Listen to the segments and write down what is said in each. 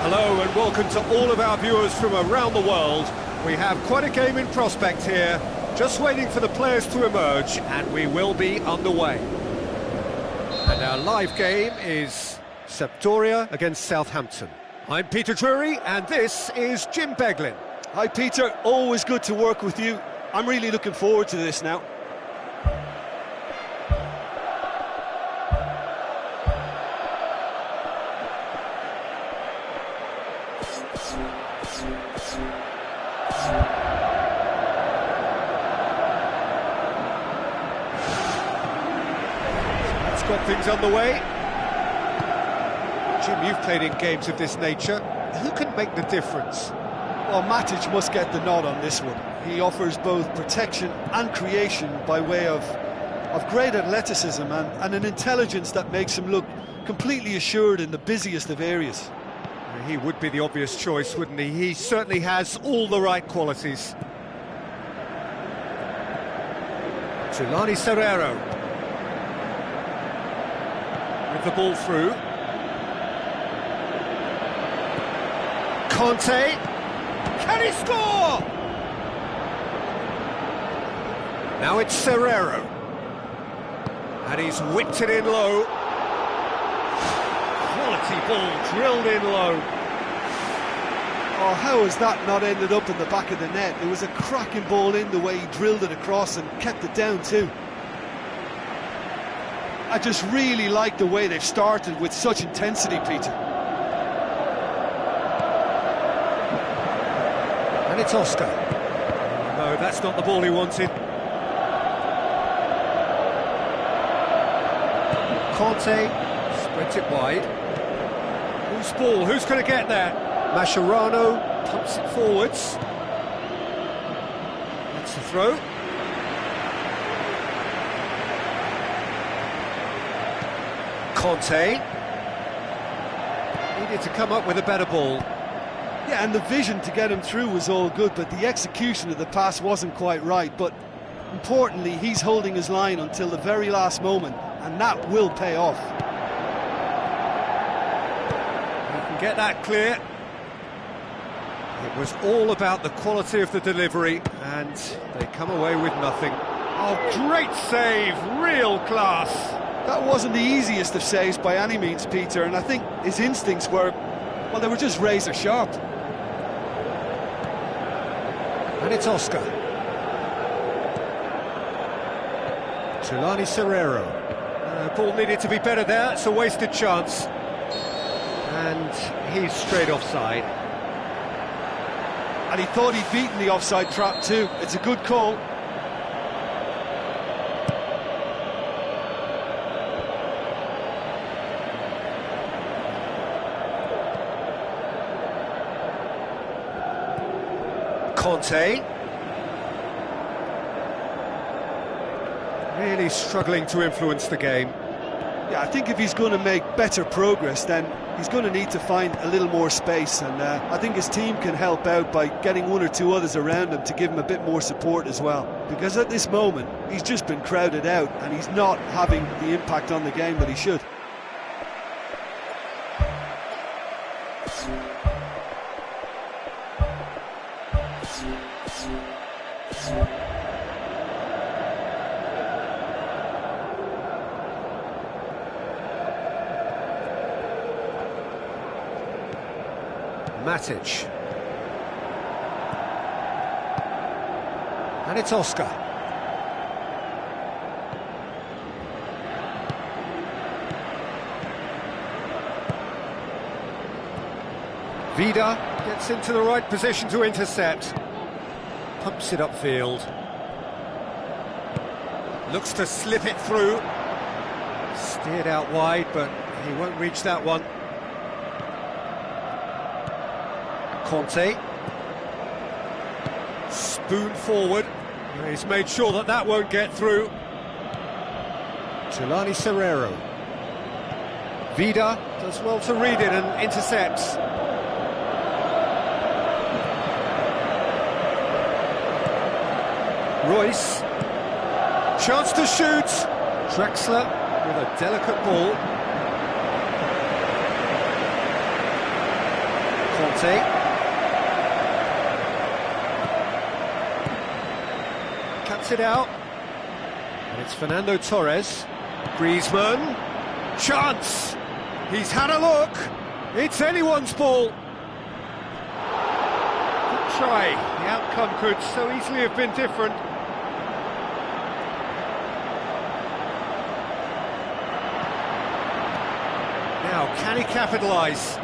Hello and welcome to all of our viewers from around the world. We have quite a game in prospect here, just waiting for the players to emerge, and we will be underway. And our live game is Sampdoria against Southampton. I'm Peter Drury, and this is Jim Beglin. Hi Peter, always good to work with you. I'm really looking forward to this now. Let's got things underway. Jim, you've played in games of this nature. Who can make the difference? Well, Matic must get the nod on this one. He offers both protection and creation by way of great athleticism and an intelligence that makes him look completely assured in the busiest of areas. He would be the obvious choice, wouldn't he? He certainly has all the right qualities. Tulani Serrero. With the ball through. Conte. Can he score? Now it's Serrero. And he's whipped it in low. Quality quality ball drilled in low. Oh, how has that not ended up in the back of the net? It was a cracking ball in the way he drilled it across and kept it down too. I just really like the way they've started with such intensity, Peter. And it's Oscar. No, that's not the ball he wanted. Conte spreads it wide. Whose ball? Who's going to get there? Mascherano pumps it forwards. That's the throw. Conte needed to come up with a better ball. Yeah, and the vision to get him through was all good, but the execution of the pass wasn't quite right. But importantly, he's holding his line until the very last moment, and that will pay off. You can get that clear. It was all about the quality of the delivery, and they come away with nothing. Oh, great save, real class. That wasn't the easiest of saves by any means, Peter, and I think his instincts were, well, they were just razor sharp. And it's Oscar. Tulani Serrero. Ball needed to be better there, it's a wasted chance. And he's straight offside. And he thought he'd beaten the offside trap too. It's a good call. Conte. Really struggling to influence the game. Yeah, I think if he's going to make better progress, then he's going to need to find a little more space, and I think his team can help out by getting one or two others around him to give him a bit more support as well, because at this moment he's just been crowded out and he's not having the impact on the game that he should. Matic. And it's Oscar. Vida gets into the right position to intercept. Pumps it upfield. Looks to slip it through. Steered out wide, but he won't reach that one. Conte. Spoon forward. He's made sure that that won't get through. Tulani Serrero. Vida does well to read it and intercepts. Royce. Chance to shoot. Drexler with a delicate ball. Conte. Cuts it out. And it's Fernando Torres. Griezmann. Chance. He's had a look. It's anyone's ball. Good try. The outcome could so easily have been different. Now, can he capitalise?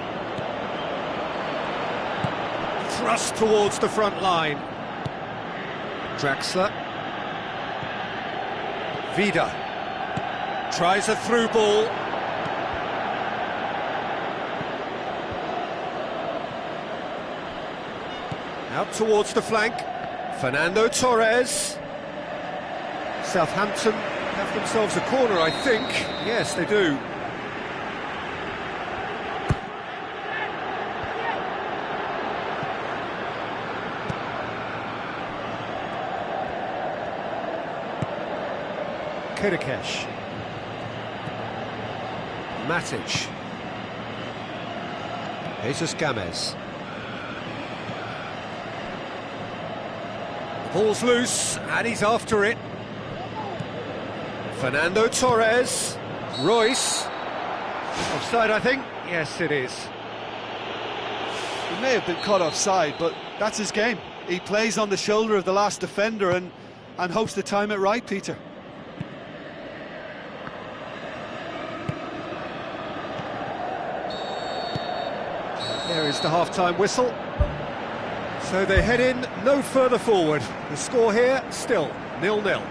Thrust towards the front line. Drexler. Vida. Tries a through ball. Out towards the flank. Fernando Torres. Southampton have themselves a corner, I think. Yes, they do. Kirikesh. Matic. Jesus Gomez. The ball's loose, and he's after it. Fernando Torres. Royce. Offside, I think. Yes, it is. He may have been caught offside, but that's his game. He plays on the shoulder of the last defender and hopes to time it right, Peter. There is the half-time whistle. So they head in no further forward. The score here, still 0-0.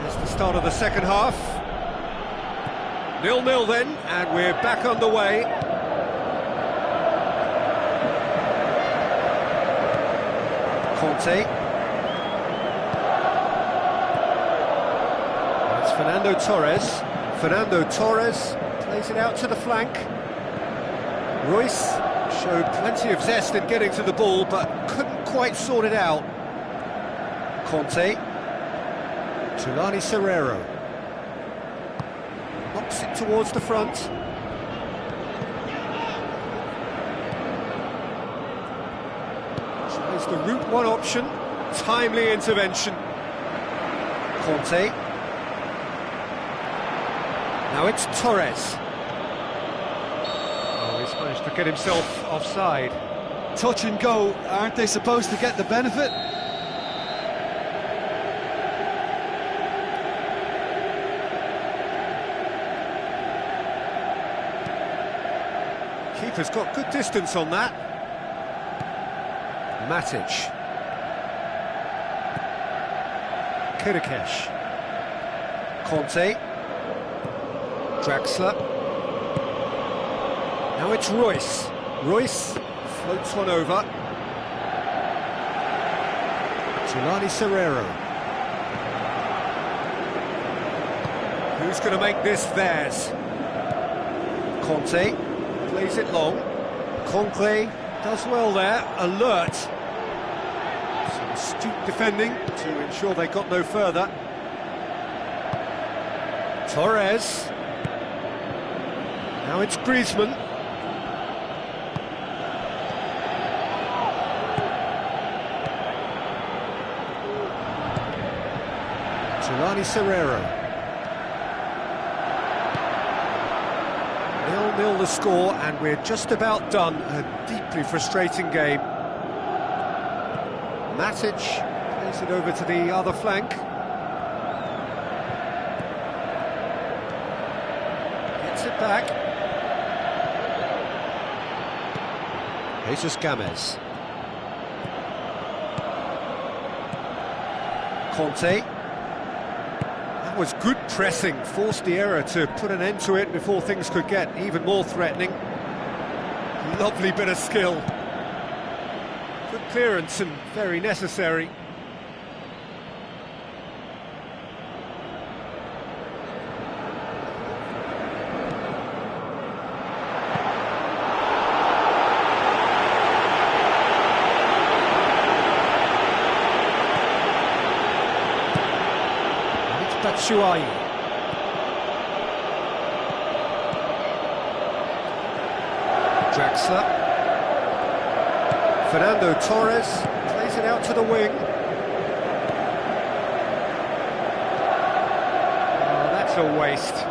There's the start of the second half. 0-0 then, and we're back underway. Conte. It's Fernando Torres. Fernando Torres plays it out to the flank. Royce showed plenty of zest in getting to the ball, but couldn't quite sort it out. Conte. Tulani Serrero. Knocks it towards the front. Tries the route one option. Timely intervention. Conte. Now it's Torres. Oh, he's managed to get himself offside. Touch and go, aren't they supposed to get the benefit? Keeper's got good distance on that. Matic. Kirikesh. Conte. Draxler. Now it's Royce. Royce floats one over. Tulani Serrero. Who's going to make this theirs? Conte plays it long. Conte does well there, alert. Some astute defending to ensure they got no further. Torres. Now it's Griezmann. Tulani Serrero. 0-0 the score, and we're just about done. A deeply frustrating game. Matic plays it over to the other flank. Gets it back. Jesus Gomez. Conte. That was good pressing, forced the error to put an end to it before things could get even more threatening. Lovely bit of skill. Good clearance and very necessary. Batshuayi. Draxler. Fernando Torres plays it out to the wing. Oh, that's a waste.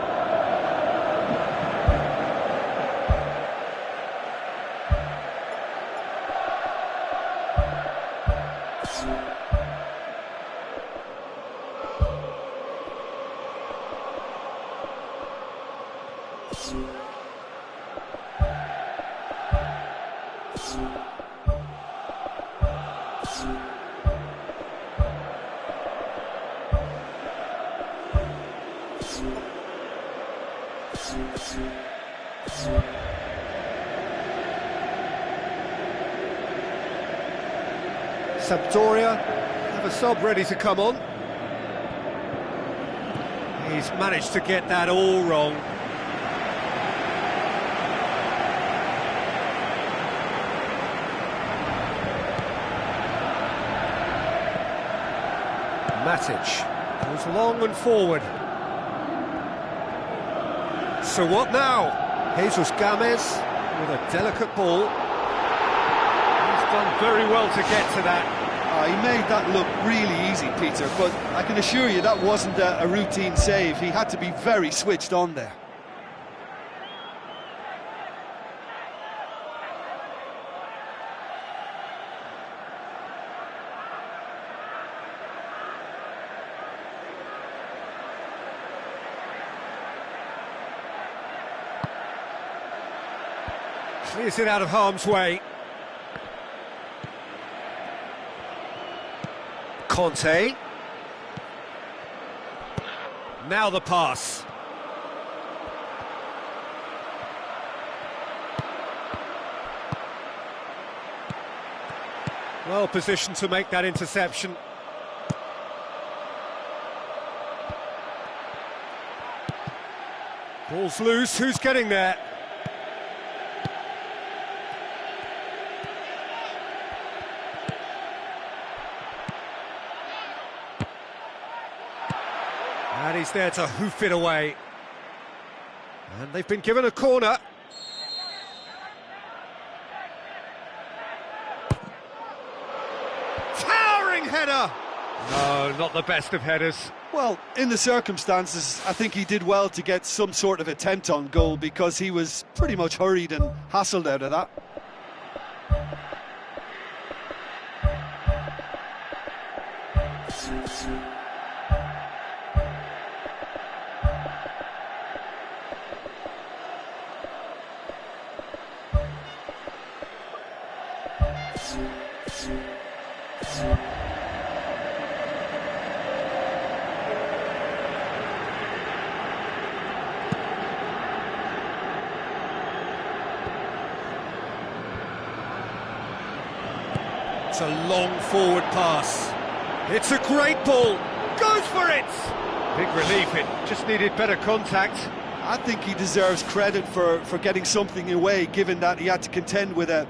Sampdoria have a sub ready to come on. He's managed to get that all wrong. Matic goes long and forward. So what now? Jesus Gomez with a delicate ball. He's done very well to get to that. He made that look really easy, Peter, but I can assure you that wasn't a routine save. He had to be very switched on there. Clears it out of harm's way. Conte. Now the pass. Well positioned to make that interception. Ball's loose, who's getting there? And he's there to hoof it away. And they've been given a corner. Towering header! No, not the best of headers. Well, in the circumstances, I think he did well to get some sort of attempt on goal because he was pretty much hurried and hassled out of that. It's a long forward pass. It's a great ball. Goes for it! Big relief, it just needed better contact. I think he deserves credit for getting something away, given that he had to contend with a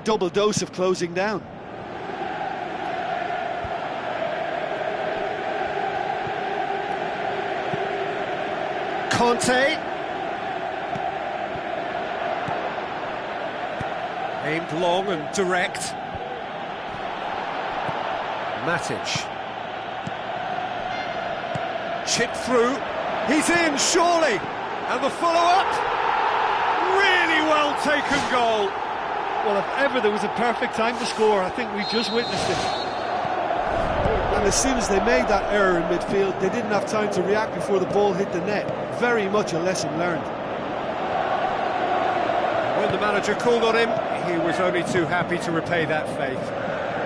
double dose of closing down. Conte. Aimed long and direct. Matic. Chipped through. He's in, surely. And the follow-up. Really well taken goal. Well, if ever there was a perfect time to score, I think we just witnessed it. And as soon as they made that error in midfield, they didn't have time to react before the ball hit the net. Very much a lesson learned. When the manager called on him, he was only too happy to repay that faith.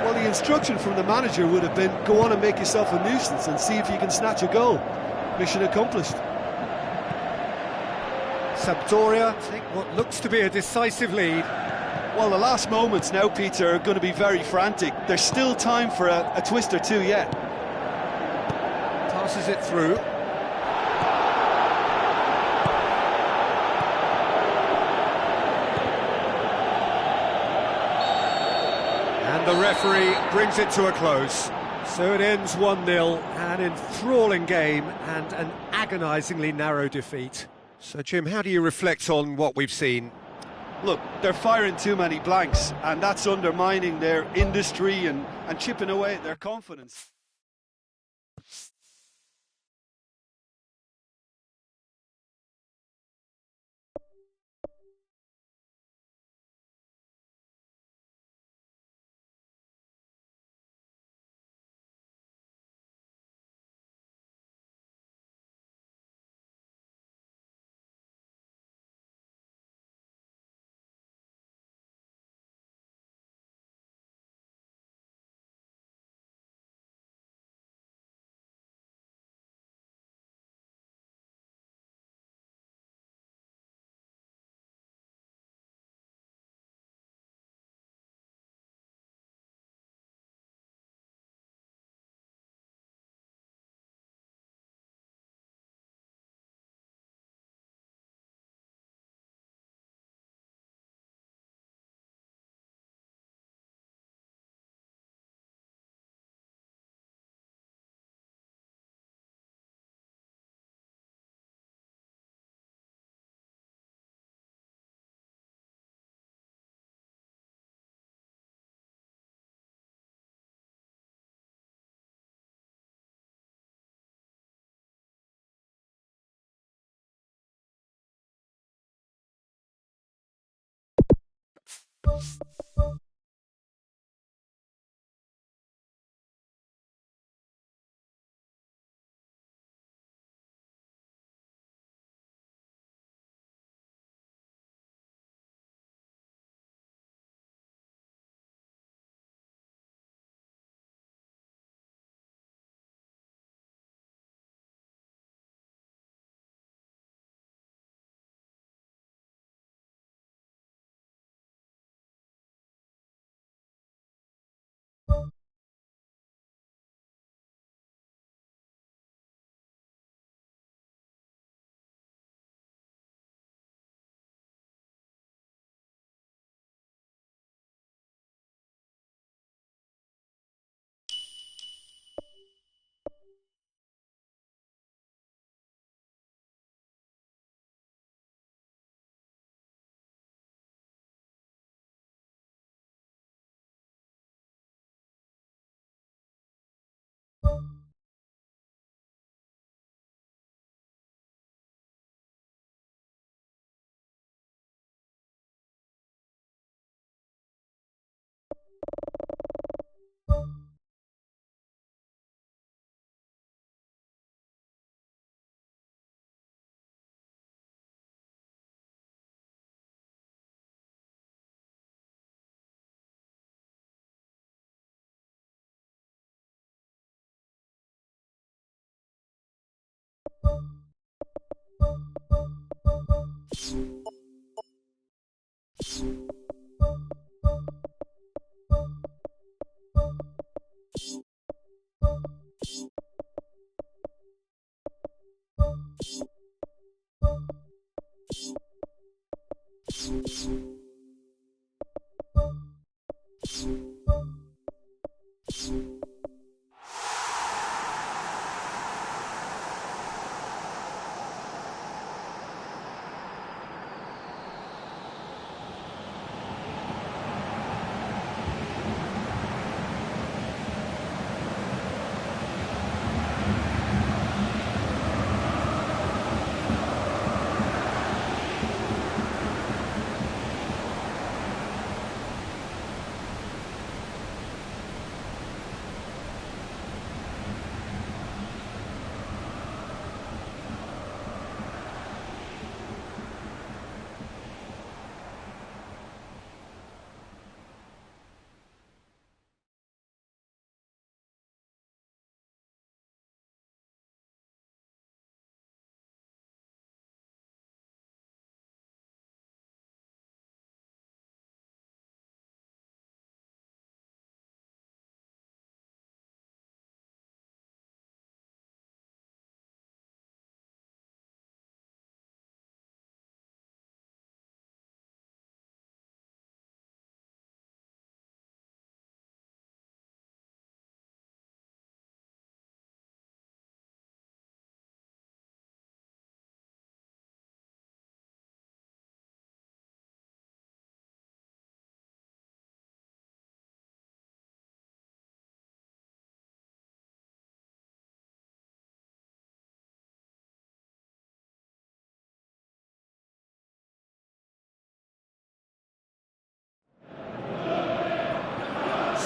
Well, the instruction from the manager would have been, go on and make yourself a nuisance and see if you can snatch a goal. Mission accomplished. Sampdoria take what looks to be a decisive lead. Well, the last moments now, Peter, are going to be very frantic. There's still time for a twist or two yet. Passes it through. And the referee brings it to a close. So it ends 1-0, an enthralling game and an agonisingly narrow defeat. So, Jim, how do you reflect on what we've seen? Look, they're firing too many blanks, and that's undermining their industry and chipping away at their confidence.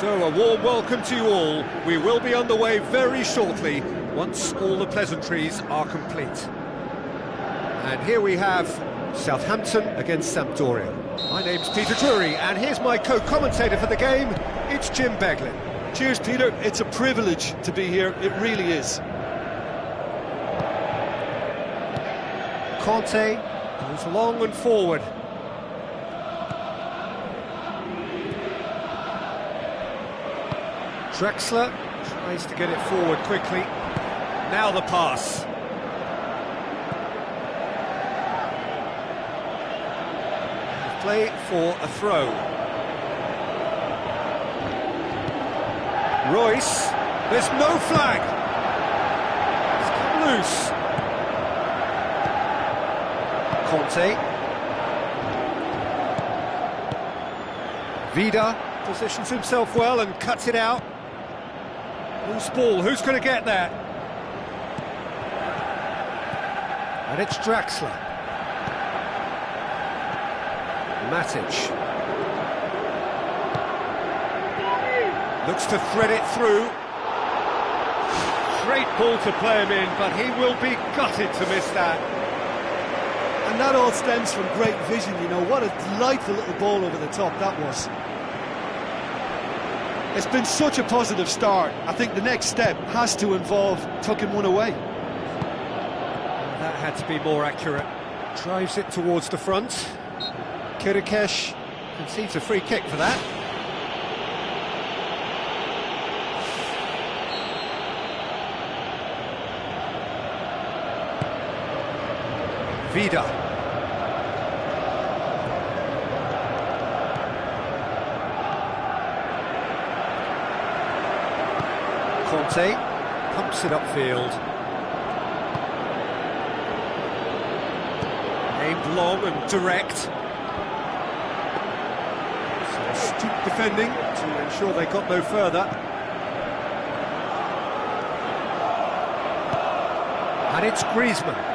So, a warm welcome to you all. We will be underway very shortly, once all the pleasantries are complete. And here we have Southampton against Sampdoria. My name's Peter Drury, and here's my co-commentator for the game, it's Jim Beglin. Cheers, Peter. It's a privilege to be here. It really is. Conte goes long and forward. Drexler tries to get it forward quickly. Now the pass. Play for a throw. Royce, there's no flag. It's come loose. Conte. Vida positions himself well and cuts it out. Loose ball, who's going to get there? And it's Draxler. Matic. Looks to thread it through. Great ball to play him in, but he will be gutted to miss that. And that all stems from great vision, you know. What a delightful little ball over the top that was. It's been such a positive start. I think the next step has to involve tucking one away. That had to be more accurate. Drives it towards the front. Kirikesh concedes a free kick for that. Vida. Conte pumps it upfield. Aimed long and direct. So astute defending to ensure they got no further. And it's Griezmann.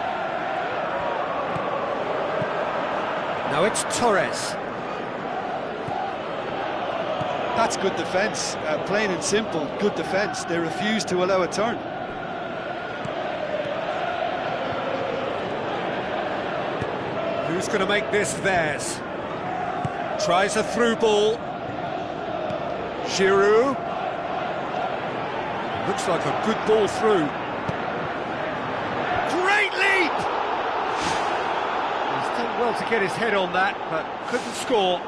Now it's Torres. That's good defence, plain and simple, good defence. They refuse to allow a turn. Who's going to make this theirs? Tries a through ball. Giroud. Looks like a good ball through. Great leap! He's done well to get his head on that, but couldn't score.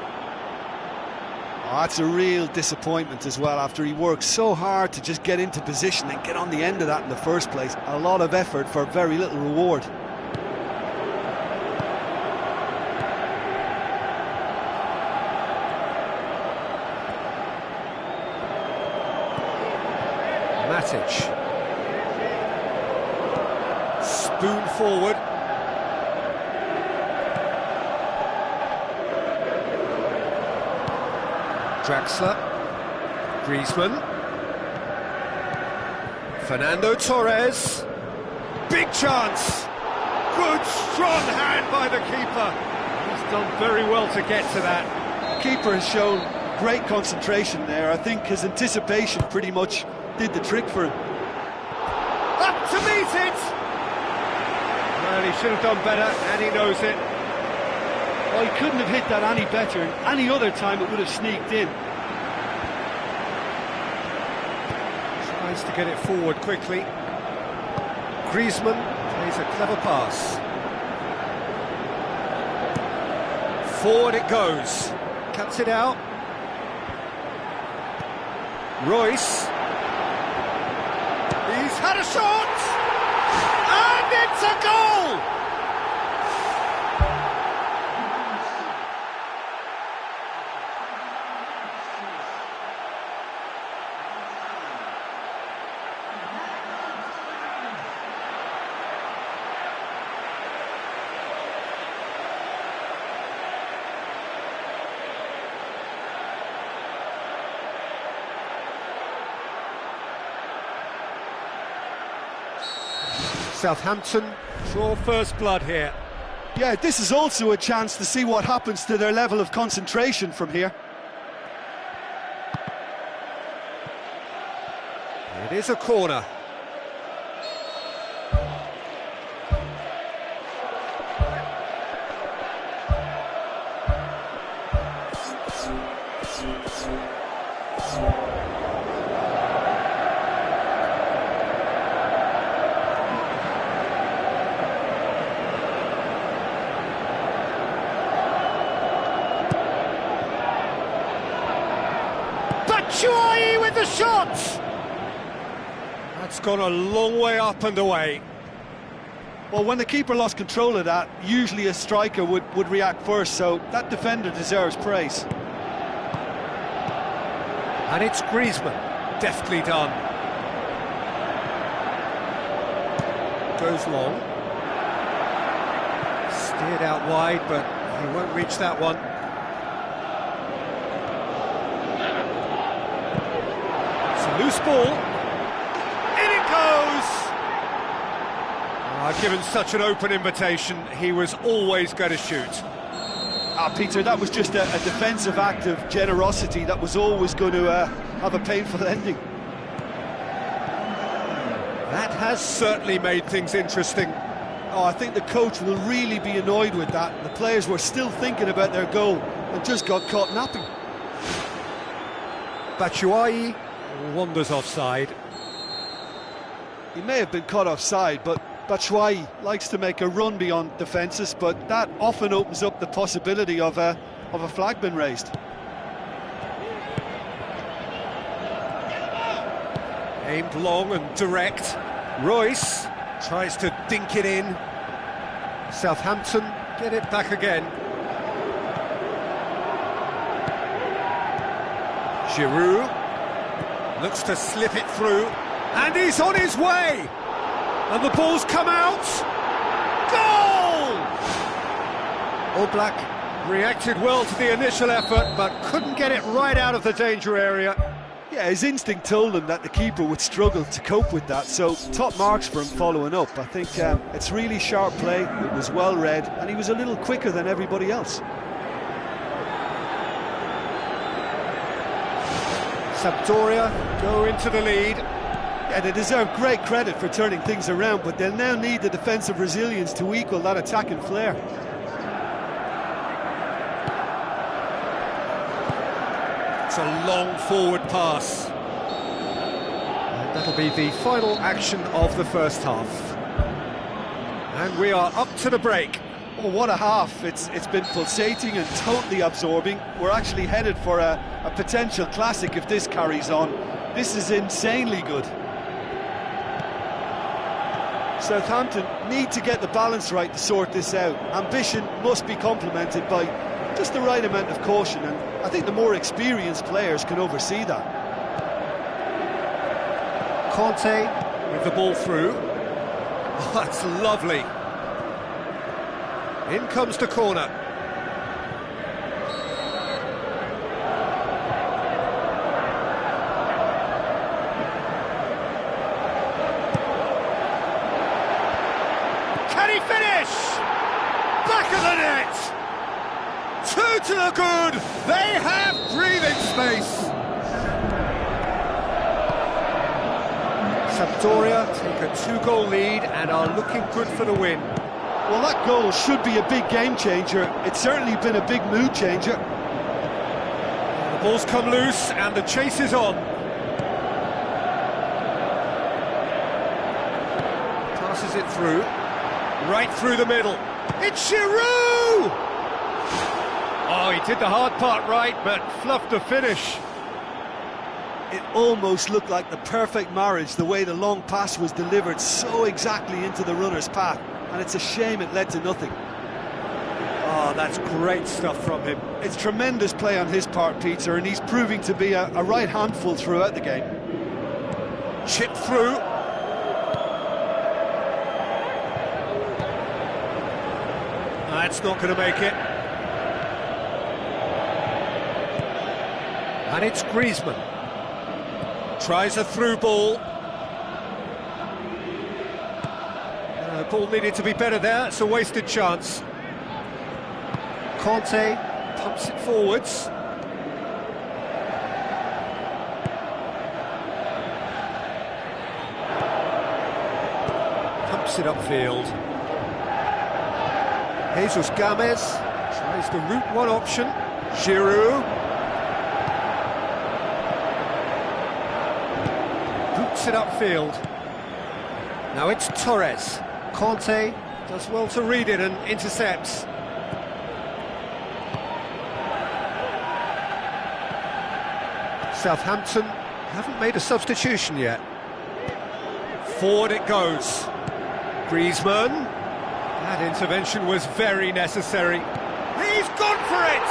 Oh, that's a real disappointment as well, after he worked so hard to just get into position and get on the end of that in the first place. A lot of effort for very little reward. Matic. Spoon forward. Draxler. Griezmann. Fernando Torres. Big chance. Good strong hand by the keeper. He's done very well to get to that. The keeper has shown great concentration there. I think his anticipation pretty much did the trick for him. Up to meet it! Well, he should have done better, and he knows it. Well, he couldn't have hit that any better. Any other time it would have sneaked in. Tries to get it forward quickly. Griezmann plays a clever pass. Forward it goes. Cuts it out. Royce. He's had a shot! And it's a goal! Southampton draw first blood here. Yeah, this is also a chance to see what happens to their level of concentration from here. It is a corner. Batshuayi with the shot! That's gone a long way up and away. Well, when the keeper lost control of that, usually a striker would react first, so that defender deserves praise. And it's Griezmann, deftly done. Goes long. Steered out wide, but he won't reach that one. It's a loose ball. In it goes! I've given such an open invitation, he was always going to shoot. Peter, that was just a defensive act of generosity that was always going to have a painful ending. That has certainly made things interesting. Oh, I think the coach will really be annoyed with that. The players were still thinking about their goal and just got caught napping. Batshuayi wanders offside. He may have been caught offside, but Batshuayi likes to make a run beyond defences, but that often opens up the possibility of a flag being raised. Aimed long and direct. Royce tries to dink it in. Southampton get it back again. Giroud looks to slip it through, and he's on his way! And the ball's come out! Goal! All Black reacted well to the initial effort, but couldn't get it right out of the danger area. Yeah, his instinct told him that the keeper would struggle to cope with that, so top marks for him following up. I think it's really sharp play, it was well read, and he was a little quicker than everybody else. Sampdoria go into the lead. Yeah, they deserve great credit for turning things around, but they'll now need the defensive resilience to equal that attacking flair. It's a long forward pass. And that'll be the final action of the first half. And we are up to the break. Oh, what a half. It's been pulsating and totally absorbing. We're actually headed for a potential classic if this carries on. This is insanely good. Southampton need to get the balance right to sort this out. Ambition must be complemented by just the right amount of caution, and I think the more experienced players can oversee that. Conte with the ball through. Oh, that's lovely. In comes the corner. Can he finish? Back of the net! Two to the good! They have breathing space! Sampdoria take a two-goal lead and are looking good for the win. Well, that goal should be a big game changer. It's certainly been a big mood changer. The ball's come loose and the chase is on. Passes it through. Right through the middle. It's Giroud! Oh, he did the hard part right, but fluffed the finish. It almost looked like the perfect marriage, the way the long pass was delivered so exactly into the runner's path. And it's a shame it led to nothing. Oh, that's great stuff from him. It's tremendous play on his part, Peter, and he's proving to be a right handful throughout the game. Chip through. That's not going to make it. And it's Griezmann. Tries a through ball. Ball needed to be better there, it's a wasted chance. Conte pumps it forwards. Pumps it upfield. Jesus Gomez tries the route one option. Giroud. Boots it upfield. Now it's Torres. Conte does well to read it and intercepts. Southampton haven't made a substitution yet. Forward it goes. Griezmann. That intervention was very necessary. He's gone for it!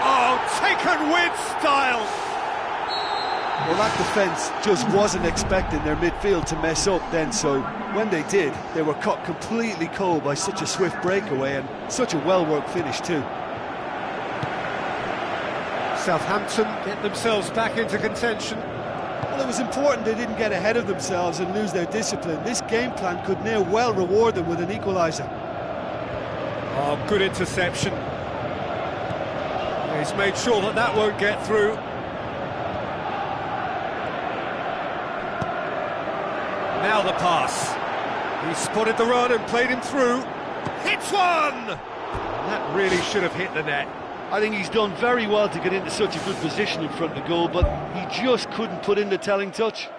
Oh, taken with style! Well, that defence just wasn't expecting their midfield to mess up then, so when they did, they were caught completely cold by such a swift breakaway and such a well-worked finish too. Southampton get themselves back into contention. Well, it was important they didn't get ahead of themselves and lose their discipline. This game plan could now well reward them with an equaliser. Oh, good interception. He's made sure that that won't get through. Now the pass. He spotted the run and played him through. Hits one! That really should have hit the net. I think he's done very well to get into such a good position in front of the goal, but he just couldn't put in the telling touch.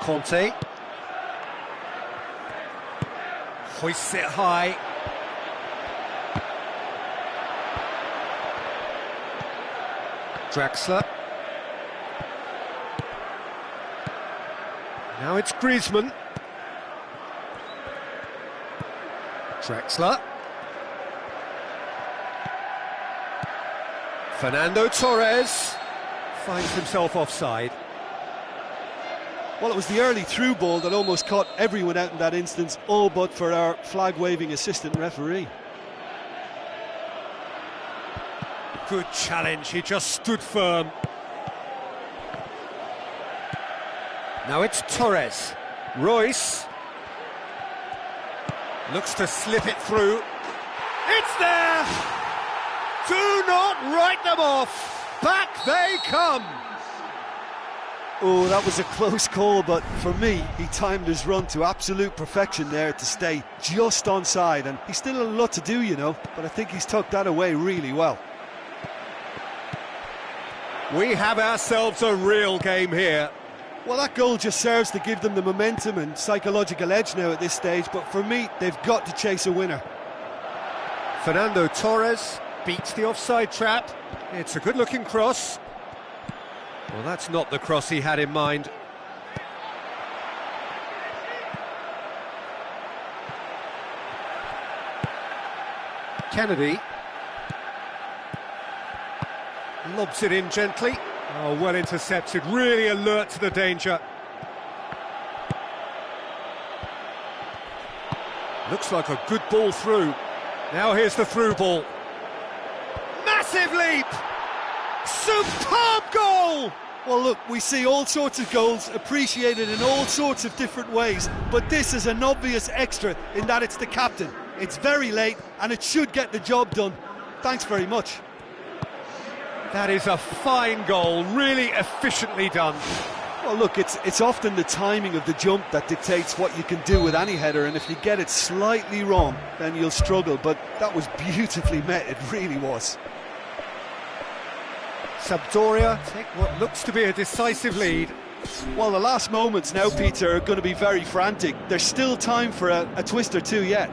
Conte hoists it high. Draxler. Now it's Griezmann. Draxler. Fernando Torres finds himself offside. Well, it was the early through ball that almost caught everyone out in that instance, all but for our flag-waving assistant referee. Good challenge, he just stood firm. Now it's Torres. Royce looks to slip it through. It's there! Do not write them off! Back they come! Oh, that was a close call, but for me, he timed his run to absolute perfection there to stay just onside, and he's still a lot to do, you know, but I think he's tucked that away really well. We have ourselves a real game here. Well, that goal just serves to give them the momentum and psychological edge now at this stage, but for me, they've got to chase a winner. Fernando Torres beats the offside trap. It's a good-looking cross. Well, that's not the cross he had in mind. Kennedy lobs it in gently. Oh, well intercepted, really alert to the danger. Looks like a good ball through. Now here's the through ball. Massive leap! Superb goal! Well, look, we see all sorts of goals appreciated in all sorts of different ways, but this is an obvious extra in that it's the captain. It's very late and it should get the job done. Thanks very much. That is a fine goal, really efficiently done. Well, look, it's often the timing of the jump that dictates what you can do with any header, and if you get it slightly wrong, then you'll struggle, but that was beautifully met, it really was. Sampdoria take what looks to be a decisive lead. Well, the last moments now, Peter, are going to be very frantic. There's still time for a twist or two yet.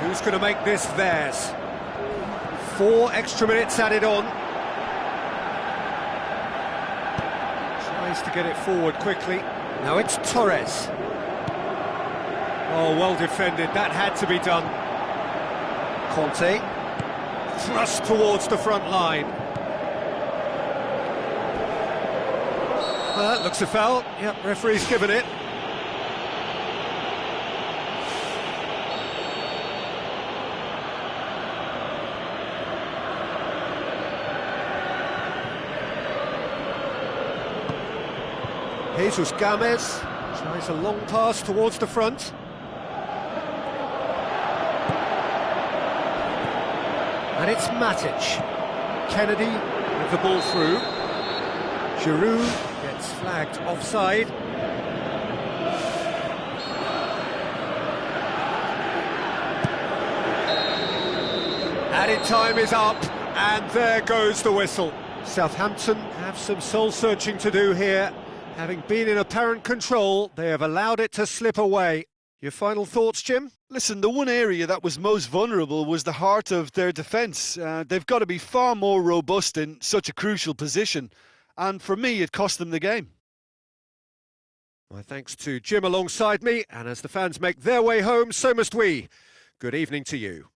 Who's going to make this theirs? 4 extra minutes added on. Tries to get it forward quickly. Now it's Torres. Oh, well defended. That had to be done. Conte. Thrust towards the front line. Well, that looks a foul. Yep, referee's given it. Jesus Gomez tries a long pass towards the front. And it's Matic. Kennedy with the ball through. Giroud gets flagged offside. Added time is up, and there goes the whistle. Southampton have some soul-searching to do here. Having been in apparent control, they have allowed it to slip away. Your final thoughts, Jim? Listen, the one area that was most vulnerable was the heart of their defence. They've got to be far more robust in such a crucial position. And for me, it cost them the game. My thanks to Jim alongside me, and as the fans make their way home, so must we. Good evening to you.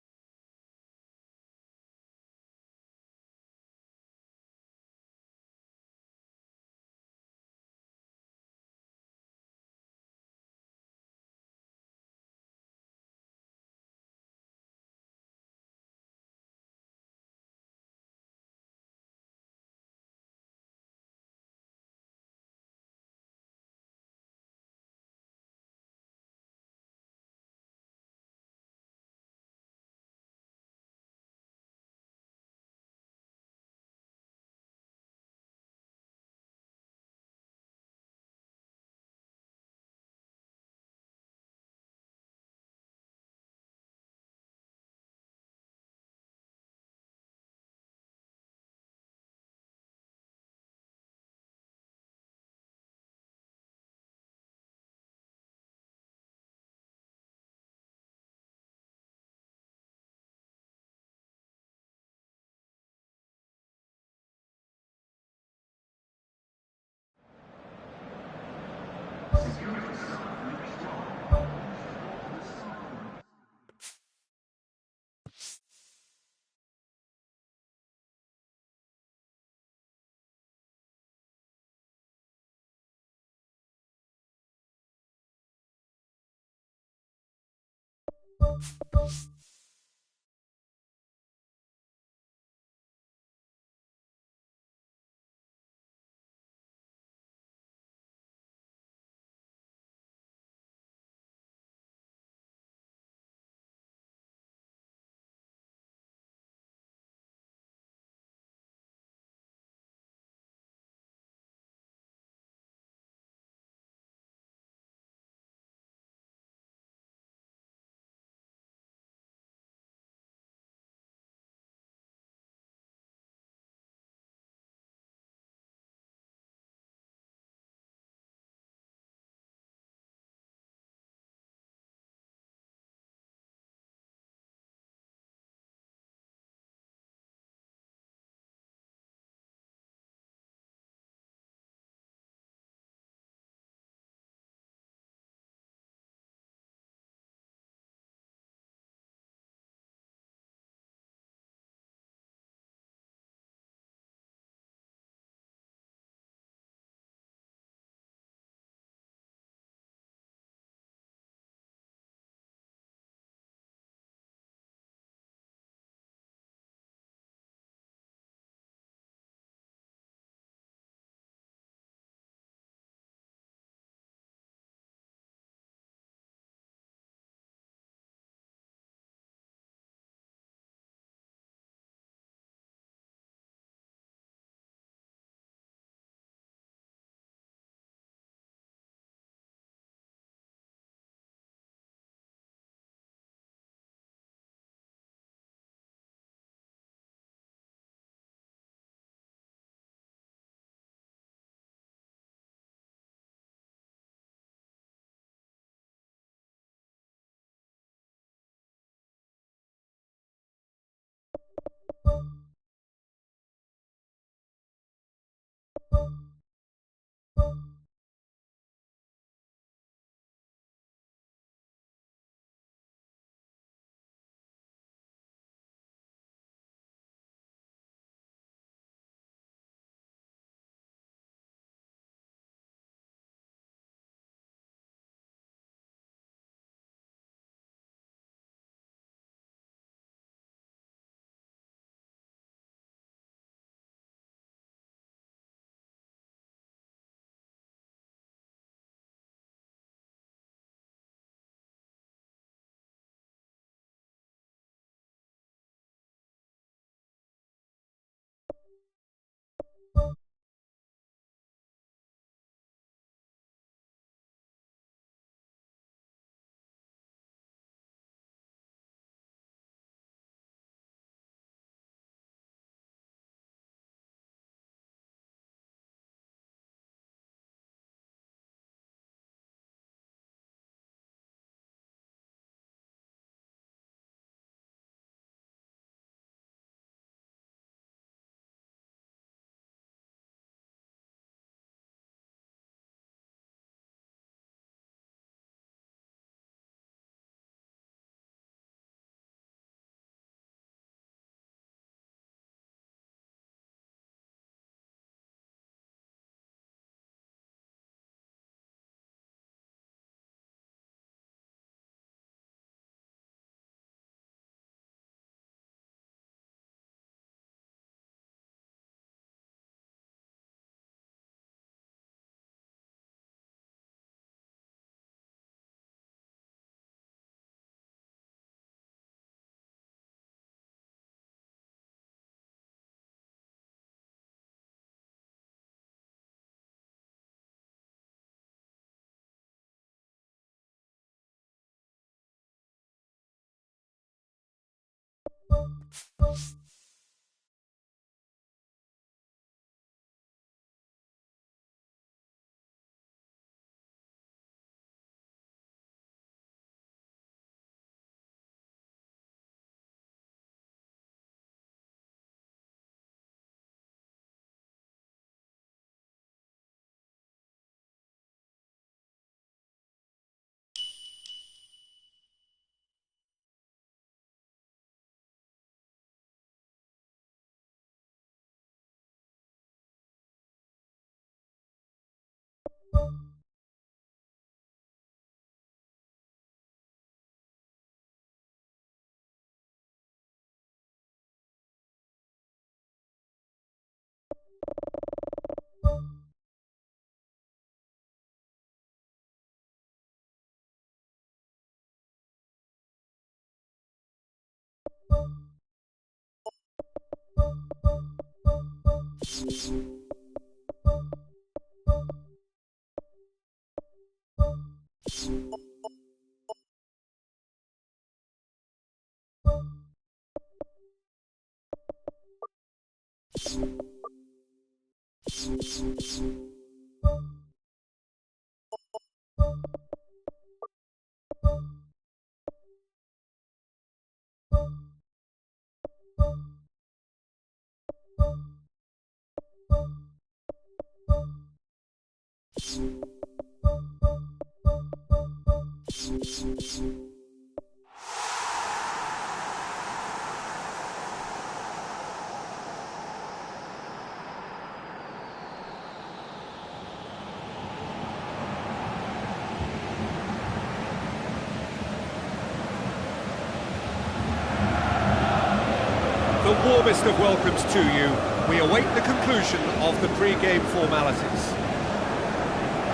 The warmest of welcomes to you. We await the conclusion of the pre-game formalities.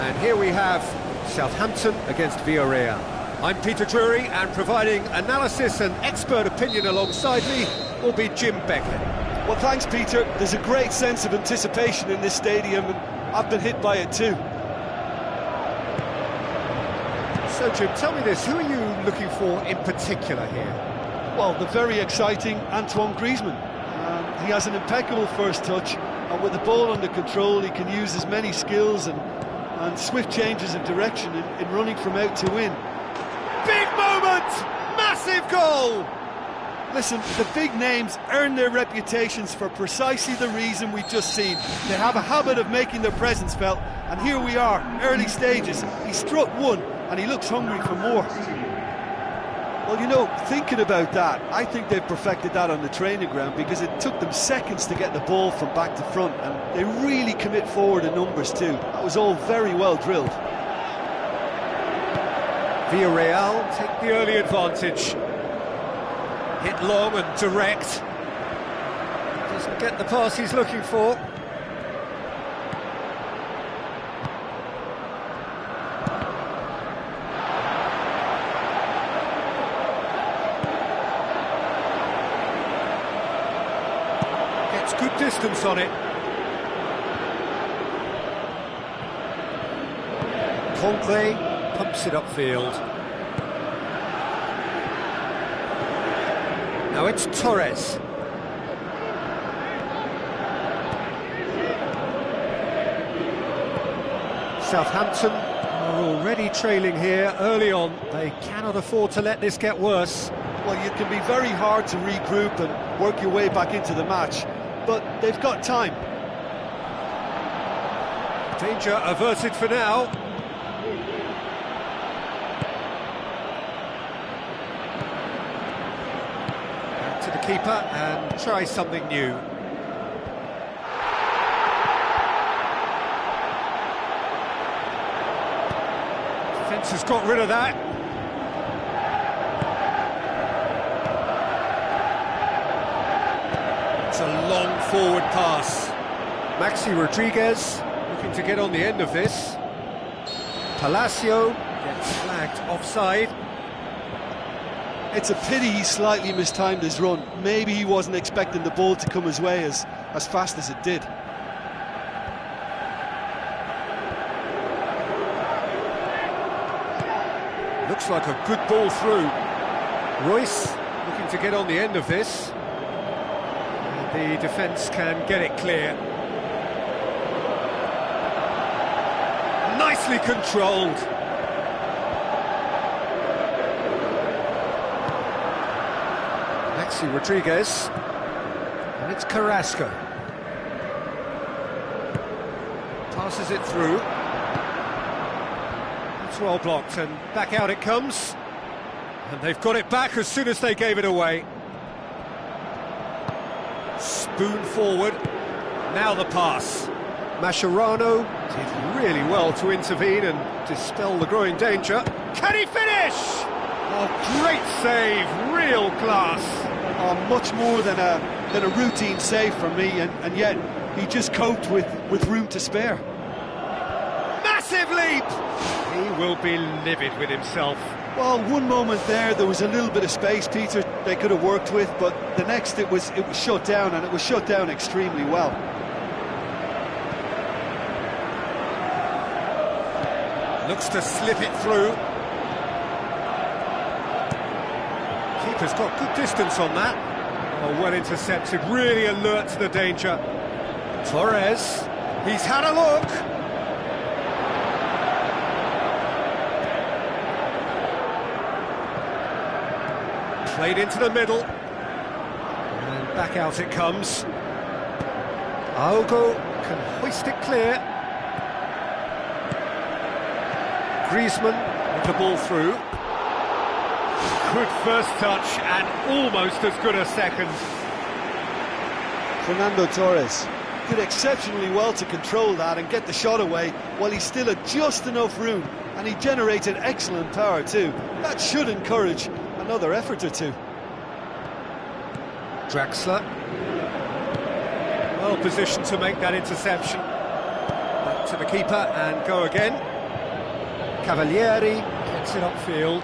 And here we have Southampton against Villarreal. I'm Peter Drury, and providing analysis and expert opinion alongside me will be Jim Beckley. Well, thanks, Peter. There's a great sense of anticipation in this stadium, and I've been hit by it too. So, Jim, tell me this, who are you looking for in particular here? Well, the very exciting Antoine Griezmann. He has an impeccable first touch, and with the ball under control, he can use his many skills and swift changes of direction in running from out to in. Big moment! Massive goal! Listen, the big names earn their reputations for precisely the reason we've just seen. They have a habit of making their presence felt, and here we are, early stages. He struck one, and he looks hungry for more. Well, you know, thinking about that, I think they've perfected that on the training ground, because it took them seconds to get the ball from back to front, and they really commit forward in numbers too. That was all very well drilled. Villarreal take the early advantage. Hit long and direct. Doesn't get the pass he's looking for. Good distance on it. Conte pumps it upfield. Now it's Torres. Southampton are already trailing here early on. They cannot afford to let this get worse. Well, you can be very hard to regroup and work your way back into the match, but they've got time. Danger averted for now. Back to the keeper and try something new. Defence has got rid of that. It's a long forward pass. Maxi Rodriguez looking to get on the end of this. Palacio gets flagged offside. It's a pity he slightly mistimed his run. Maybe he wasn't expecting the ball to come his way as fast as it did. Looks like a good ball through. Royce looking to get on the end of this. And the defence can get it clear. Nicely controlled. Maxi Rodriguez. And it's Carrasco. Passes it through. It's well blocked, and back out it comes. And they've got it back as soon as they gave it away. Spoon forward. Now the pass. Mascherano did really well to intervene and dispel the growing danger. Can he finish? Oh, great save, real class. Oh, much more than a routine save from me, and yet he just coped with room to spare. Massive leap! He will be livid with himself. Well, one moment there was a little bit of space, Peter, they could have worked with, but the next it was shut down, and it was shut down extremely well. Looks to slip it through. Keeper's got good distance on that. Oh, well intercepted, really alert to the danger. Torres, he's had a look. Played into the middle. And back out it comes. Aogo can hoist it clear. Griezmann with the ball through. Good first touch and almost as good a second. Fernando Torres did exceptionally well to control that and get the shot away while he still had just enough room, and he generated excellent power too. That should encourage another effort or two. Draxler, well positioned to make that interception. Back to the keeper and go again. Cavalieri gets it upfield.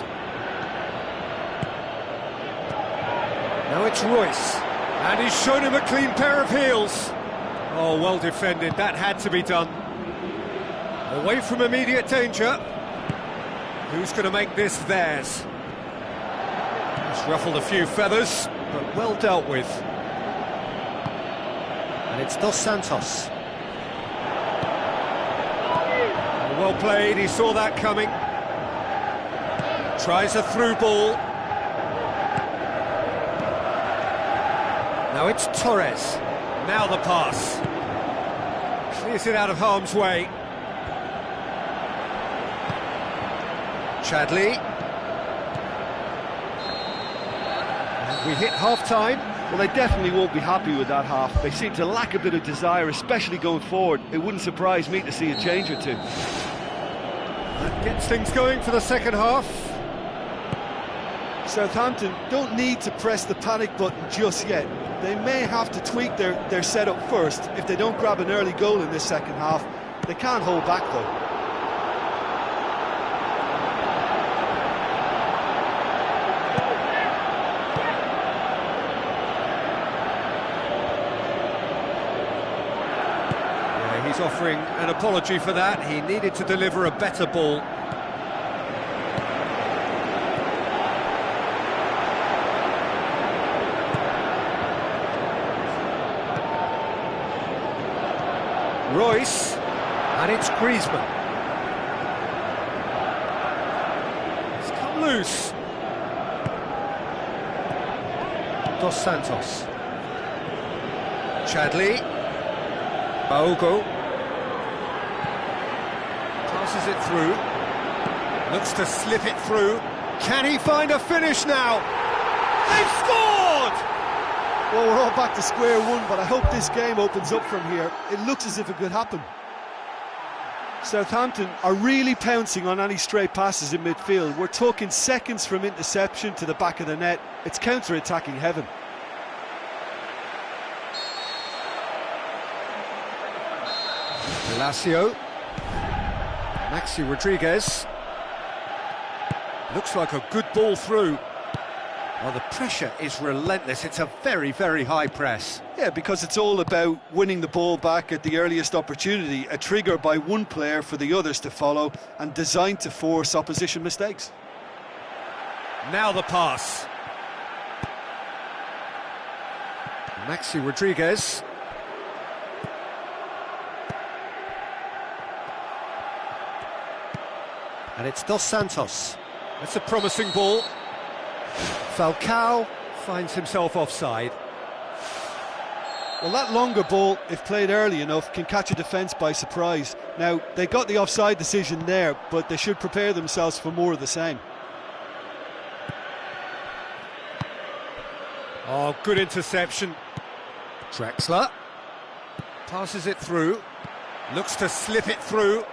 Now it's Royce, and he's shown him a clean pair of heels. Oh, well defended, that had to be done. Away from immediate danger. Who's going to make this theirs? It's ruffled a few feathers, but well dealt with. And it's Dos Santos. Well played, he saw that coming. Tries a through ball. Now it's Torres. Now the pass. Clears it out of harm's way. Chadley. And we hit half-time. Well, they definitely won't be happy with that half. They seem to lack a bit of desire, especially going forward. It wouldn't surprise me to see a change or two. That gets things going for the second half. Southampton don't need to press the panic button just yet. They may have to tweak their setup first. If they don't grab an early goal in this second half, they can't hold back though. Yeah, he's offering an apology for that. He needed to deliver a better ball. Royce, and it's Griezmann. It's come loose. Dos Santos. Chadley. Baogo. Passes it through. Looks to slip it through. Can he find a finish now? They've scored! Well, we're all back to square one, but I hope this game opens up from here. It looks as if it could happen. Southampton are really pouncing on any stray passes in midfield. We're talking seconds from interception to the back of the net. It's counter-attacking heaven. Palacio. Maxi Rodriguez. Looks like a good ball through. Well, the pressure is relentless. It's a very, very high press. Yeah, because it's all about winning the ball back at the earliest opportunity, a trigger by one player for the others to follow, and designed to force opposition mistakes. Now the pass. Maxi Rodriguez. And it's Dos Santos. That's a promising ball. Falcao finds himself offside. Well, that longer ball, if played early enough, can catch a defence by surprise. Now, they got the offside decision there, but they should prepare themselves for more of the same. Oh, good interception. Drexler passes it through, looks to slip it through.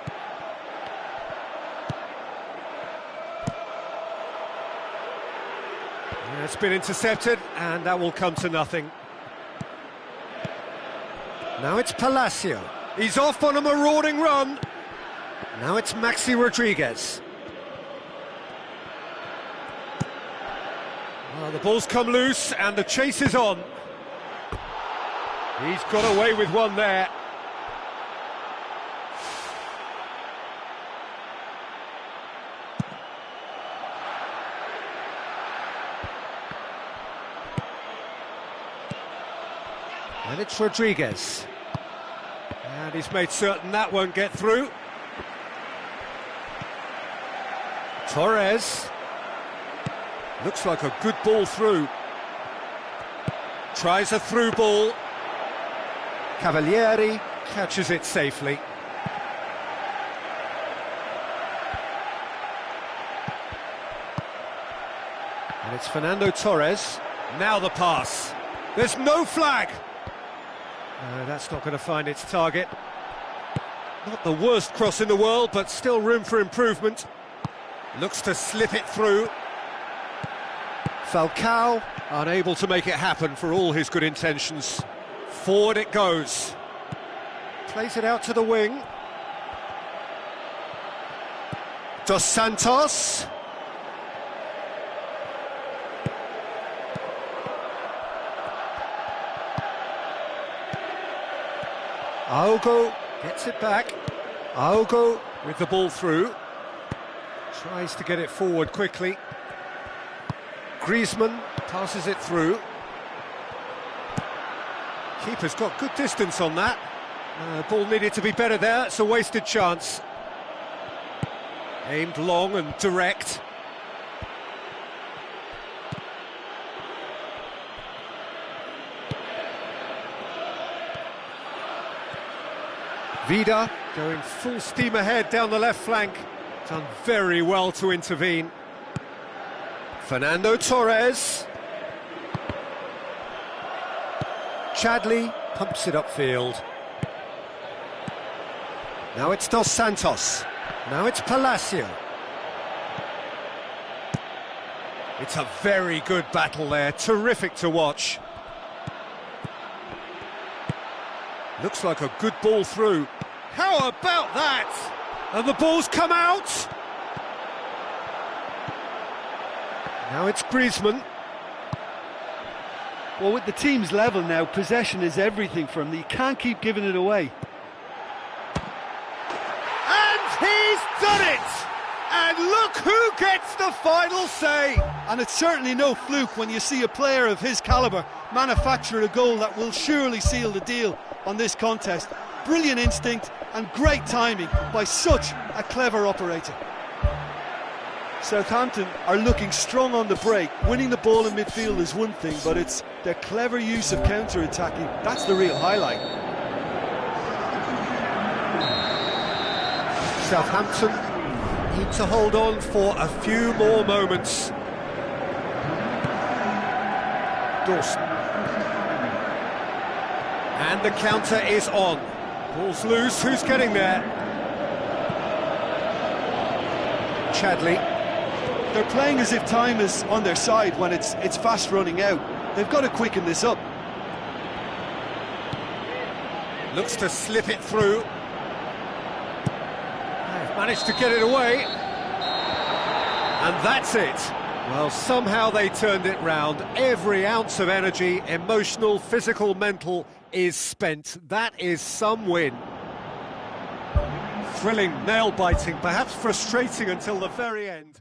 Yeah, it's been intercepted, and that will come to nothing. Now it's Palacio. He's off on a marauding run. Now it's Maxi Rodriguez. Well, the ball's come loose and the chase is on. He's got away with one there. And it's Rodriguez. And he's made certain that won't get through. Torres. Looks like a good ball through. Tries a through ball. Cavalieri catches it safely. And it's Fernando Torres. Now the pass. There's no flag. No, that's not going to find its target. Not the worst cross in the world, but still room for improvement. Looks to slip it through. Falcao unable to make it happen for all his good intentions. Forward it goes. Plays it out to the wing. Dos Santos. Aogo gets it back. Aogo with the ball through. Tries to get it forward quickly. Griezmann passes it through. Keeper's got good distance on that. Ball needed to be better there. It's a wasted chance. Aimed long and direct. Vida going full steam ahead down the left flank. Done very well to intervene. Fernando Torres. Chadley pumps it upfield. Now it's Dos Santos. Now it's Palacio. It's a very good battle there. Terrific to watch. Looks like a good ball through. How about that? And the ball's come out. Now it's Griezmann. Well, with the team's level now, possession is everything for him. You can't keep giving it away. And he's done it! And look who gets the final say! And it's certainly no fluke when you see a player of his calibre manufacture a goal that will surely seal the deal on this contest. Brilliant instinct and great timing by such a clever operator. Southampton are looking strong on the break. Winning the ball in midfield is one thing, but it's their clever use of counter-attacking. That's the real highlight. Southampton need to hold on for a few more moments. Dawson. And the counter is on. Ball's loose, who's getting there? Chadley. They're playing as if time is on their side when it's fast running out. They've got to quicken this up. Looks to slip it through. They've managed to get it away. And that's it. Well, somehow they turned it round. Every ounce of energy, emotional, physical, mental, is spent. That is some win. Thrilling, nail-biting, perhaps frustrating until the very end.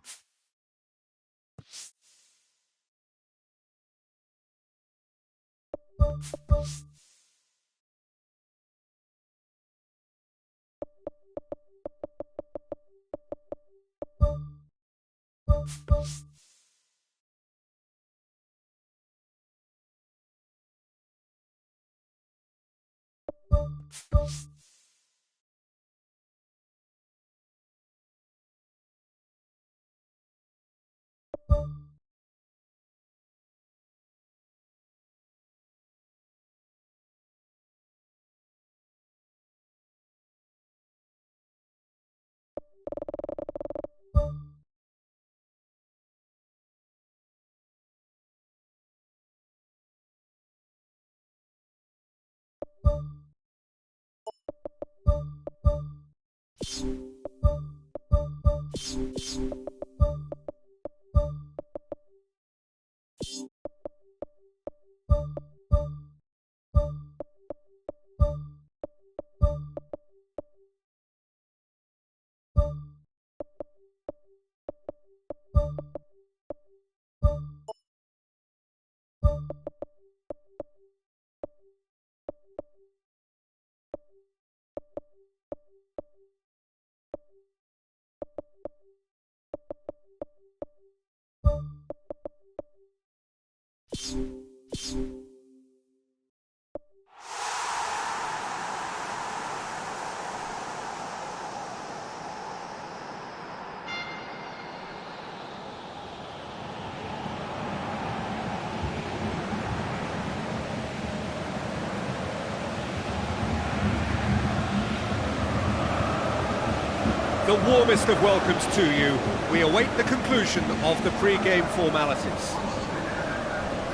The warmest of welcomes to you. We await the conclusion of the pre-game formalities.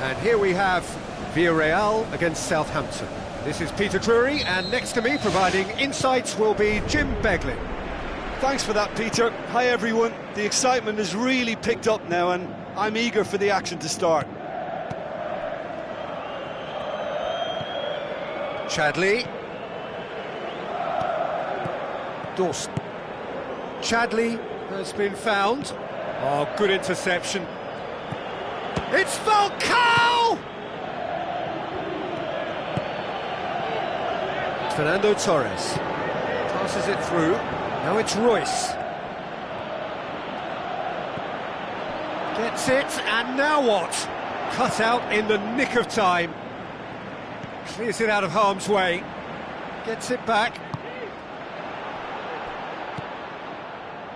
And here we have Villarreal against Southampton. This is Peter Drury, and next to me, providing insights, will be Jim Beglin. Thanks for that, Peter. Hi, everyone. The excitement has really picked up now, and I'm eager for the action to start. Chadley. Dawson. Chadley has been found. Oh, good interception. It's Falcao! It's Fernando Torres. Passes it through. Now it's Royce. Gets it, and now what? Cut out in the nick of time. Clears it out of harm's way. Gets it back.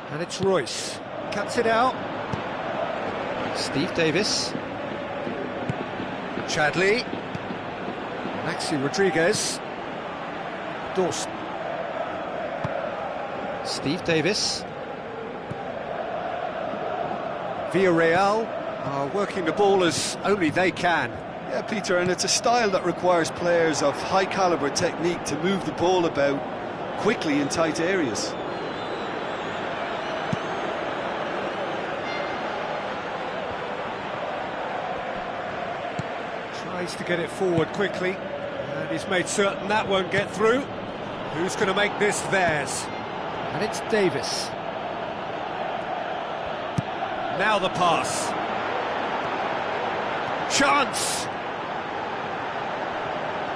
And it's Royce. Cuts it out. Steve Davis. Chadley. Maxi Rodriguez. Dawson. Steve Davis. Villarreal are working the ball as only they can. Yeah, Peter, and it's a style that requires players of high-caliber technique to move the ball about quickly in tight areas. Tries to get it forward quickly, and he's made certain that won't get through. Who's going to make this theirs? And it's Davis. Now the pass. Chance!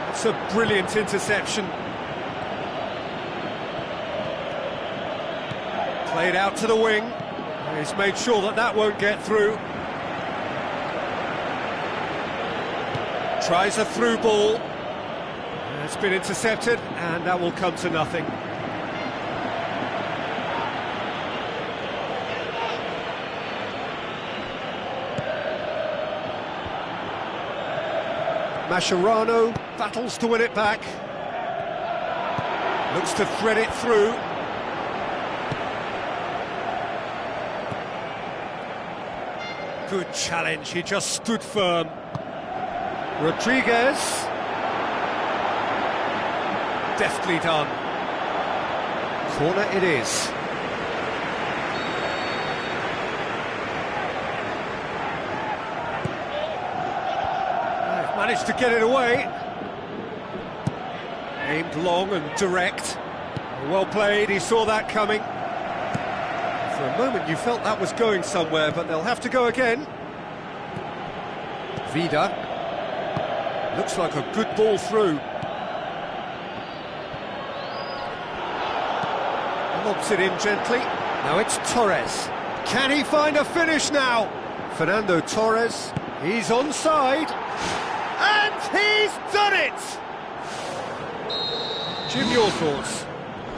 That's a brilliant interception. Played out to the wing. He's made sure that that won't get through. Tries a through ball. It's been intercepted, and that will come to nothing. Mascherano battles to win it back. Looks to thread it through. Good challenge, he just stood firm. Rodriguez. Deftly done. Corner it is. They've managed to get it away. Aimed long and direct. Well played, he saw that coming. For a moment you felt that was going somewhere, but they'll have to go again. Vida. Looks like a good ball through. Lobs it in gently. Now it's Torres. Can he find a finish now? Fernando Torres. He's onside. And he's done it! Jim, your thoughts?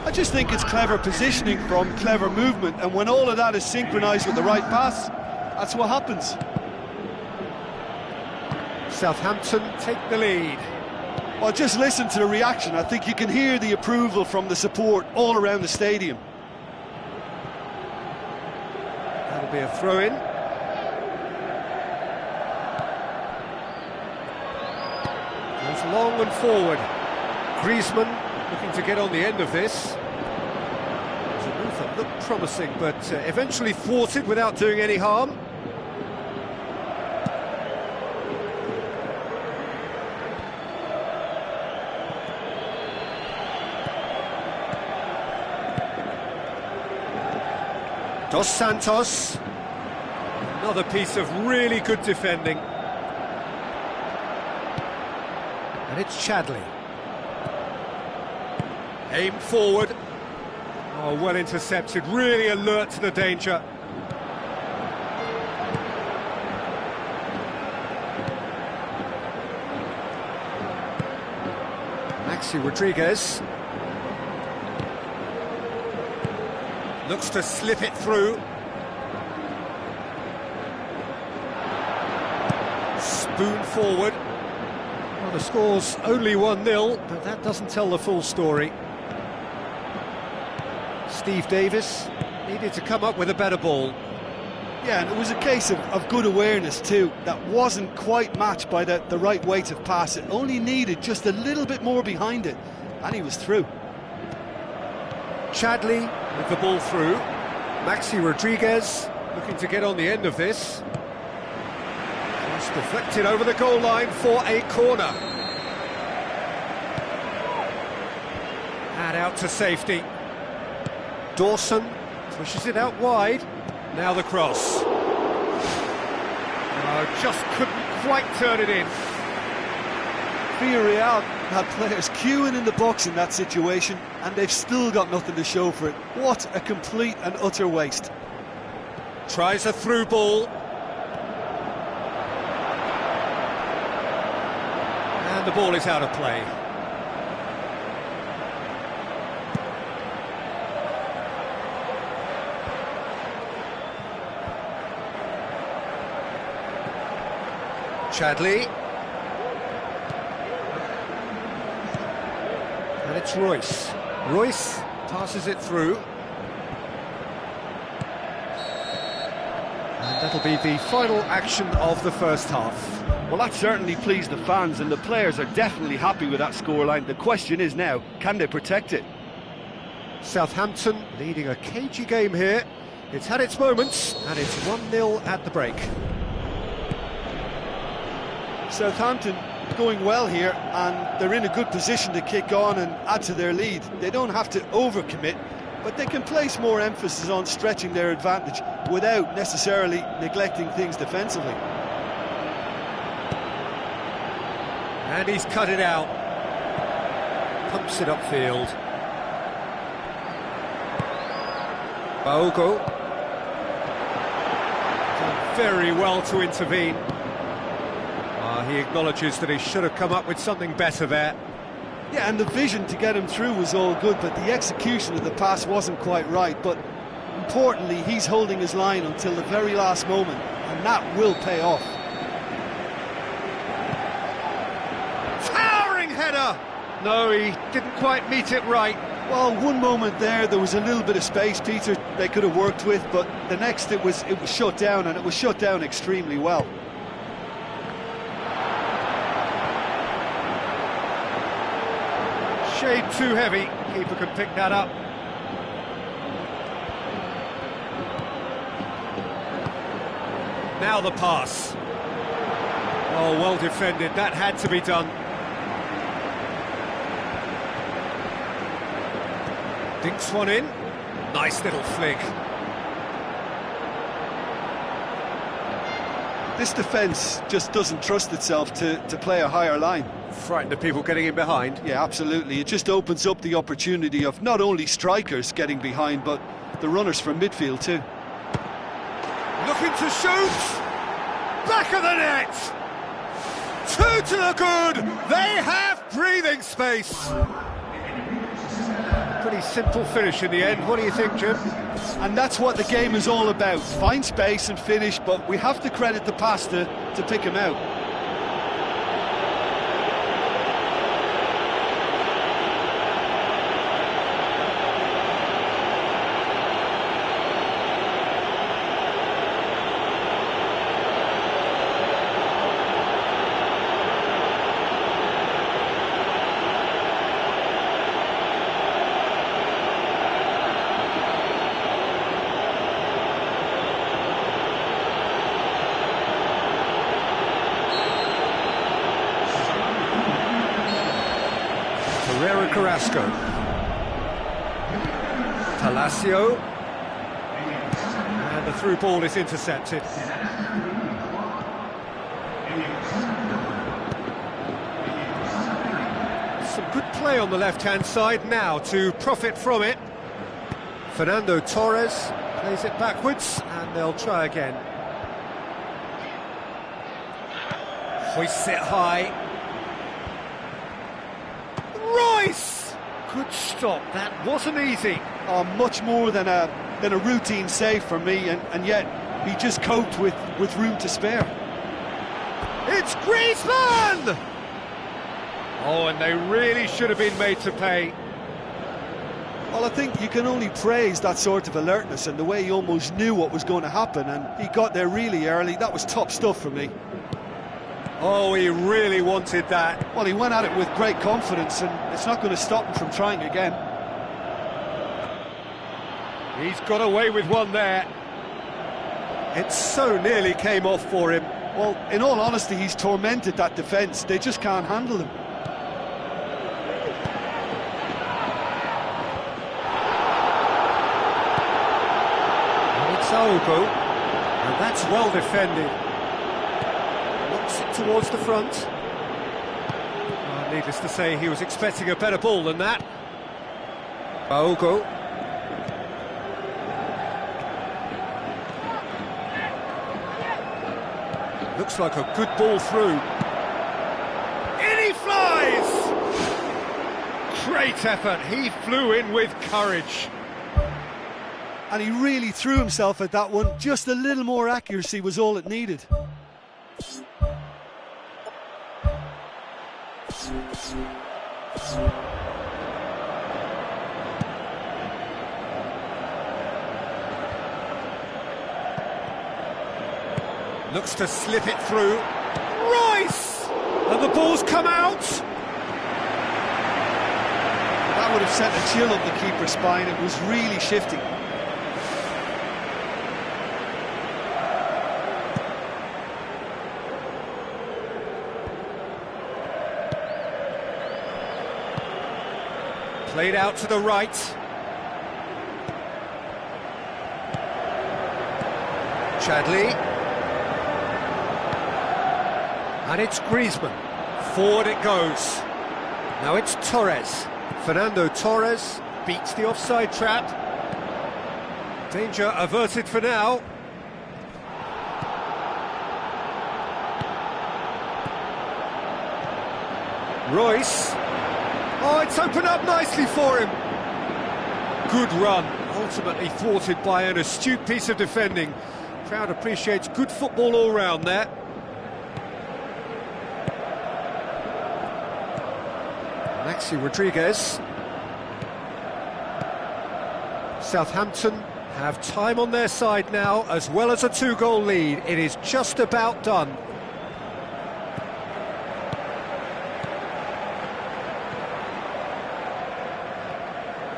I just think it's clever positioning from clever movement, and when all of that is synchronised with the right pass, that's what happens. Southampton take the lead. Well, just listen to the reaction. I think you can hear the approval from the support all around the stadium. That'll be a throw-in. Goes long and forward. Griezmann looking to get on the end of this. It's a move that looked promising, but eventually thwarted without doing any harm. Dos Santos, another piece of really good defending. And it's Chadley. Aim forward. Oh, well intercepted, really alert to the danger. Maxi Rodriguez. Looks to slip it through. Spoon forward. Well, the score's only 1-0, but that doesn't tell the full story. Steve Davis needed to come up with a better ball. Yeah, and it was a case of good awareness too. That wasn't quite matched by the right weight of pass. It only needed just a little bit more behind it, and he was through. Chadley with the ball through. Maxi Rodriguez looking to get on the end of this. Just deflected over the goal line for a corner. And out to safety. Dawson pushes it out wide. Now the cross. Oh, just couldn't quite turn it in. Villarreal had players queuing in the box in that situation, and they've still got nothing to show for it. What a complete and utter waste. Tries a through ball. And the ball is out of play. Chadley. And it's Royce. Royce passes it through. And that'll be the final action of the first half. Well, that certainly pleased the fans, and the players are definitely happy with that scoreline. The question is now, can they protect it? Southampton leading a cagey game here. It's had its moments, and it's 1-0 at the break. Southampton going well here, and they're in a good position to kick on and add to their lead. They don't have to overcommit, but they can place more emphasis on stretching their advantage without necessarily neglecting things defensively. And he's cut it out. Pumps it upfield. Baogo. Done very well to intervene. He acknowledges that he should have come up with something better there. Yeah, and the vision to get him through was all good, but the execution of the pass wasn't quite right. But importantly, he's holding his line until the very last moment, and that will pay off. Towering header! No, he didn't quite meet it right. Well, one moment there was a little bit of space, Peter, they could have worked with, but the next it was shut down, and it was shut down extremely well. Shade too heavy. Keeper can pick that up. Now the pass. Oh, well defended. That had to be done. Dinks one in. Nice little flick. This defence just doesn't trust itself to play a higher line. Frightened of people getting in behind. Yeah, absolutely. It just opens up the opportunity of not only strikers getting behind, but the runners from midfield too. Looking to shoot! Back of the net! Two to the good! They have breathing space! Pretty simple finish in the end. What do you think, Jim? And that's what the game is all about. Find space and finish, but we have to credit the passer to pick him out. Carrasco. Palacio. And the through ball is intercepted. Some good play on the left-hand side now to profit from it. Fernando Torres plays it backwards and they'll try again. Hoists it high. Royce! Good stop, that wasn't easy. Oh, much more than a routine save for me, and yet he just coped with room to spare. It's Griezmann! Oh, and they really should have been made to pay. Well, I think you can only praise that sort of alertness and the way he almost knew what was going to happen, and he got there really early. That was top stuff for me. Oh, he really wanted that. Well, he went at it with great confidence, and it's not going to stop him from trying again. He's got away with one there. It so nearly came off for him. Well, in all honesty, he's tormented that defence. They just can't handle him. And it's Aogo, and that's well defended. Towards the front. Needless to say, he was expecting a better ball than that. Aogo. Looks like a good ball through. In he flies! Great effort, he flew in with courage. And he really threw himself at that one. Just a little more accuracy was all it needed. Looks to slip it through. Royce! And the ball's come out! That would have sent a chill up the keeper's spine. It was really shifty. Played out to the right. Chadli. And it's Griezmann. Forward it goes. Now it's Torres. Fernando Torres beats the offside trap. Danger averted for now. Royce. Oh, it's opened up nicely for him. Good run, ultimately thwarted by an astute piece of defending. Crowd appreciates good football all round there. Maxi Rodriguez. Southampton have time on their side now, as well as a two-goal lead. It is just about done.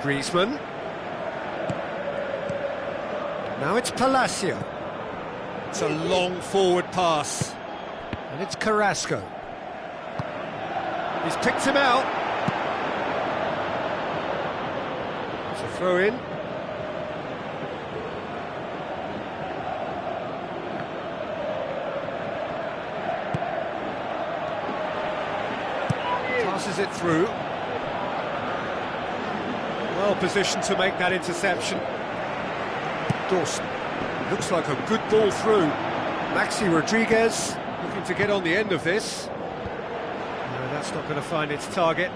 Griezmann. Now it's Palacio. It's a long forward pass. And it's Carrasco. He's picked him out. It's a throw in. through. Well positioned to make that interception. Dawson, looks like a good ball through. Maxi Rodriguez looking to get on the end of this. No, that's not going to find its target.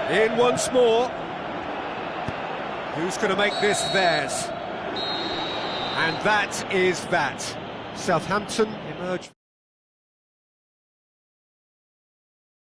In once more. Who's going to make this theirs? And that is that. Southampton emerge.